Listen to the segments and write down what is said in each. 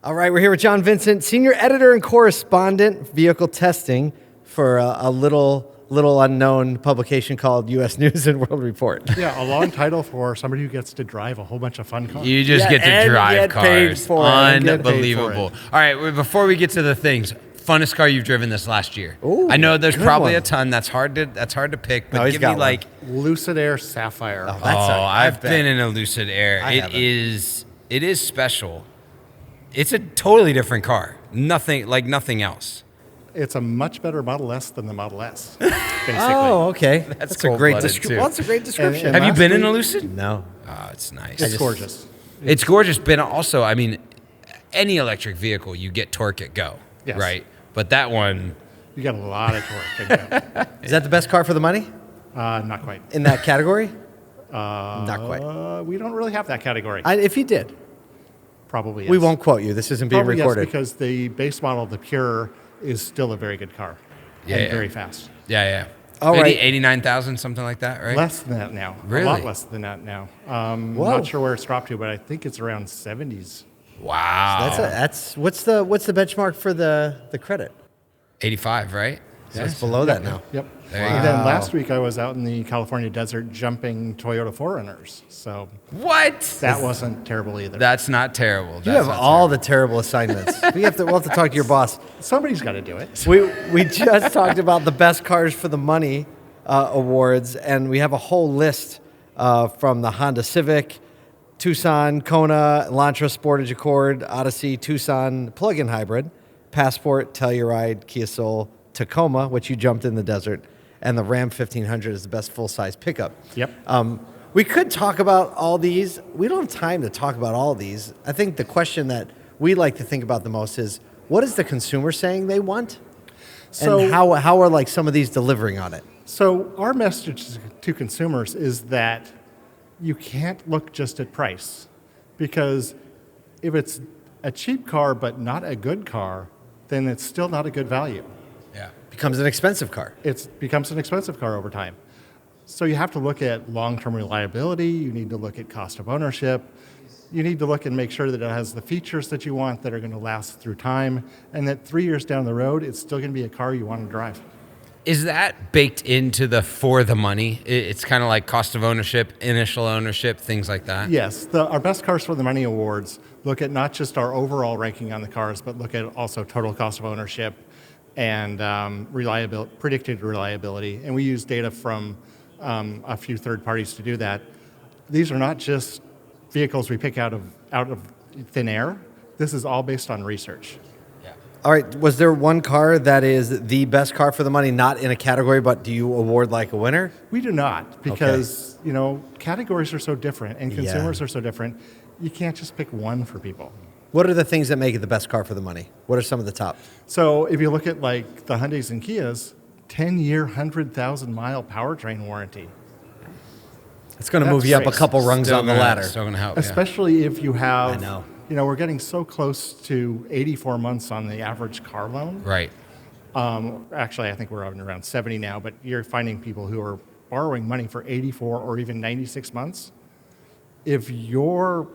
All right, we're here with John Vincent, Senior Editor and Correspondent, Vehicle Testing for a little unknown publication called U.S. News and World Report. Yeah, a long title for somebody who gets to drive a whole bunch of fun cars. You just get to drive cars. Unbelievable. All right, before we get to the things, funnest car you've driven this last year. Ooh, I know there's probably one. a ton. That's hard to pick. But No, he's give me got like. Lucid Air Sapphire. Oh, I've been in a Lucid Air. It is special. It's a totally different car. Nothing else. It's a much better Model S than the Model S, basically. Oh, okay. That's a great cold-blooded, description. too. Well, that's a great description. And Have you last been in week- a Lucid? No. Oh, it's nice. It's gorgeous. It's gorgeous, but also, I mean, any electric vehicle, you get torque at go, Yes. right? But that one, You got a lot of torque. Is that the best car for the money Not quite. in that category? Not quite. We don't really have that category. If you did, Probably yes. we won't quote you. This isn't being Probably recorded. yes, because the base model of the Pure is still a very good car. Yeah, and yeah. very fast. yeah. All right. 89,000, something like that, right? Less than that now. Really? A lot less than that now. Whoa. Not sure where it's dropped to, but I think it's around 70s. Wow. That's what's the benchmark for the credit? 85, right? So it's below that now. Yep. There you And go. then last week I was out in the California desert jumping Toyota 4Runners. So What? that wasn't terrible either. That's not terrible. You have all the terrible assignments. We'll have to talk to your boss. Somebody's got to do it. We just talked about the best cars for the money awards, and we have a whole list from the Honda Civic, Tucson, Kona, Elantra Sportage Accord, Odyssey, Tucson plug-in hybrid, Passport, Telluride, Kia Soul, Tacoma, which you jumped in the desert, and the Ram 1500 is the best full-size pickup. Yep. We could talk about all these. We don't have time to talk about all these. I think the question that we like to think about the most is, what is the consumer saying they want? And how are like some of these delivering on it? So our message to consumers is that you can't look just at price, because if it's a cheap car but not a good car, then it's still not a good value. Yeah. Becomes an expensive car. It becomes an expensive car over time. So you have to look at long-term reliability. You need to look at cost of ownership. You need to look and make sure that it has the features that you want that are going to last through time, and that 3 years down the road, it's still going to be a car you want to drive. Is that baked into the for the money? It's kind of like cost of ownership, initial ownership, things like that? Yes, our Best Cars for the Money awards look at not just our overall ranking on the cars, but look at also total cost of ownership and predicted reliability. And we use data from a few third parties to do that. These are not just vehicles we pick out of thin air. This is all based on research. All right. Was there one car that is the best car for the money, not in a category, but do you award like a winner? We do not, because categories are so different and consumers are so different. You can't just pick one for people. What are the things that make it the best car for the money? What are some of the top? So if you look at like the Hyundais and Kias, 10-year, 100,000-mile powertrain warranty. It's going to move you up a great. couple rungs on the ladder. Still going to help, Especially if you have, I know. We're getting so close to 84 months on the average car loan. Right. Actually, I think we're around 70 now, but you're finding people who are borrowing money for 84 or even 96 months. If your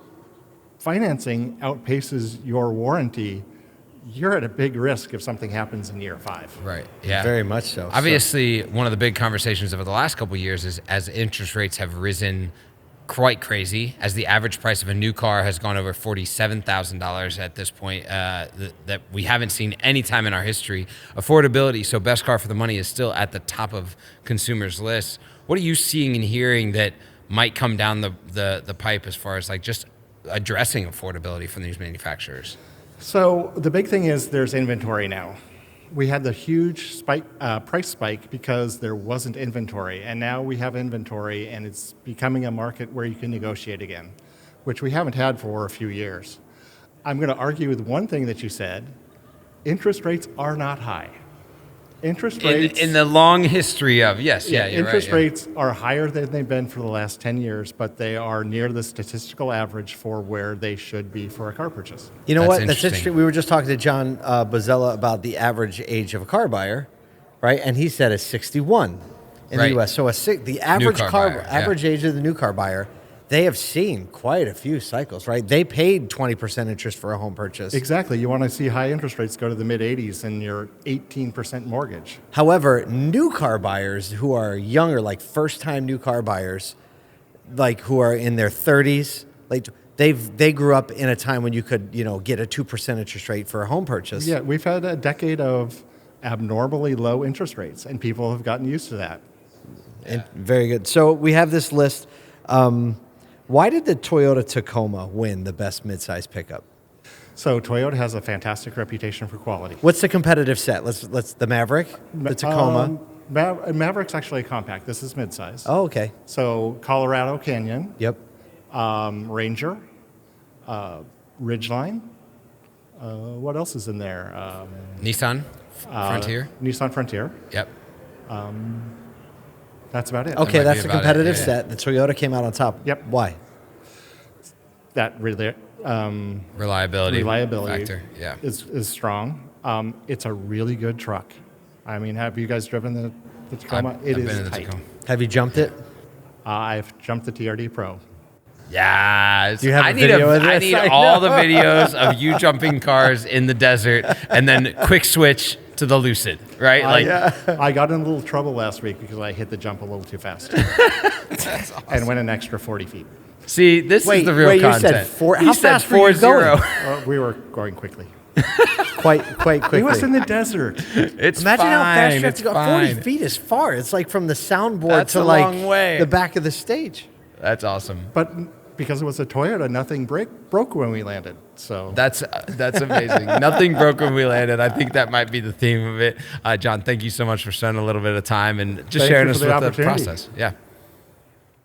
financing outpaces your warranty, you're at a big risk if something happens in year 5. Right. Yeah. Very much so. Obviously, one of the big conversations over the last couple of years is as interest rates have risen quite crazy, as the average price of a new car has gone over $47,000 at this point, that we haven't seen any time in our history. Affordability, so best car for the money, is still at the top of consumers' lists. What are you seeing and hearing that might come down the pipe as far as like just addressing affordability from these manufacturers? So the big thing is there's inventory now. We had the huge price spike because there wasn't inventory, and now we have inventory, and it's becoming a market where you can negotiate again, which we haven't had for a few years. I'm going to argue with one thing that you said. Interest rates are not high. Interest rates In the long history of, yes, you're interest right, yeah. rates are higher than they've been for the last 10 years, but they are near the statistical average for where they should be for a car purchase. You know That's what? That's interesting. interesting. We were just talking to John Bozzella about the average age of a car buyer, right? And he said it's 61 in Right. the U.S. So the average car buyer, yeah. average age of the new car buyer they have seen quite a few cycles, right? They paid 20% interest for a home purchase. Exactly. You want to see high interest rates go to the mid-80s and your 18% mortgage. However, new car buyers who are younger, like first-time new car buyers, like who are in their 30s, like they grew up in a time when you could, get a 2% interest rate for a home purchase. Yeah, we've had a decade of abnormally low interest rates, and people have gotten used to that. And very good. So we have this list. Why did the Toyota Tacoma win the best midsize pickup? So Toyota has a fantastic reputation for quality. What's the competitive set? Let's the Maverick, the Tacoma. Maverick's actually a compact. This is midsize. Oh, okay. So Colorado Canyon. Yep. Ranger, Ridgeline. What else is in there? Nissan Frontier. Nissan Frontier. Yep. That's about it. Okay, might that's be the about it, competitive yeah. set. The Toyota came out on top. Yep. Why? That really Reliability reliability factor. Yeah. is strong. It's a really good truck. I mean, have you guys driven the Tacoma? I've It been is in the tight. Tacoma. Have you jumped it? I've jumped the TRD Pro. Yes. Do you have I a need video of I this? need I all know. the videos of you jumping cars in the desert and then quick switch to the Lucid, right? I got in a little trouble last week because I hit the jump a little too fast. That's awesome. And went an extra 40 feet. See, this is the real wait, you content. said four. He How said fast were you 4-0. going? We were going quickly. Quite quickly. It was in the desert. It's Imagine fine. how fast you have It's to go. fine. 40 feet is far. It's like from the soundboard That's to a like long way. the back of the stage. That's awesome. But because it was a Toyota, nothing broke when we landed. So That's amazing. Nothing broke when we landed. I think that might be the theme of it. John, thank you so much for spending a little bit of time and just Thank sharing you us for with the the opportunity. process. Yeah.